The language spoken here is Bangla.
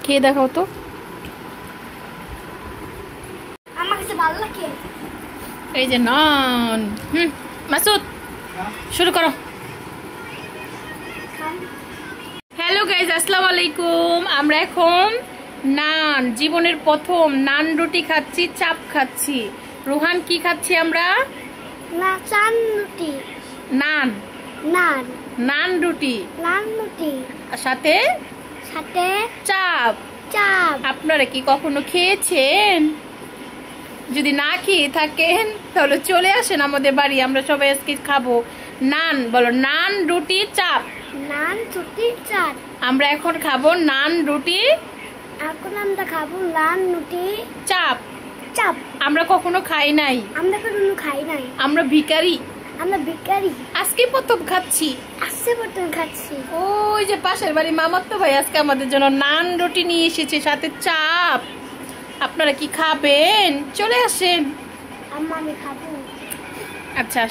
খেয়ে দেখাও তো। আমার কাছে ভালো লাগে। এই যে নান। মাসুদ শুরু করো। হ্যালো গাইজ, আসসালামু আলাইকুম। আমরা এখন নান, জীবনের প্রথম নান রুটি খাচ্ছি, চাপ খাচ্ছি। রোহান কি খাচ্ছি আমরা? না, চান রুটি। নান। নান। নান রুটি। নান রুটি। সাথে সাথে চাপ। চাপ। আপনারা কি কখনো খেয়েছেন? যদি না খেয়ে থাকেন তাহলে চলে আসেন আমাদের বাড়ি, আমরা সবাই আজকে খাবো নান। বলো নান রুটি চাপ। নান রুটি চাপ। আমরা এখন খাবো নান রুটি। এখন আমরা খাবো নান রুটি চাপ। চাপ। আমরা কখনো খাই নাই, আমরা কখনো খাই নাই। আমরা ভিখারি, আমরা ভিখারি। আজকে প্রথম খাচ্ছি। আজকে প্রথম খাচ্ছি। ওই যে পাশের বাড়ি মামাতো ভাই আজকে আমাদের জন্য নান রুটি নিয়ে এসেছে, সাথে চাপ। আপনারা কি খাবেন? চলে আসেন। আম্মা আমি খাবো। আচ্ছা।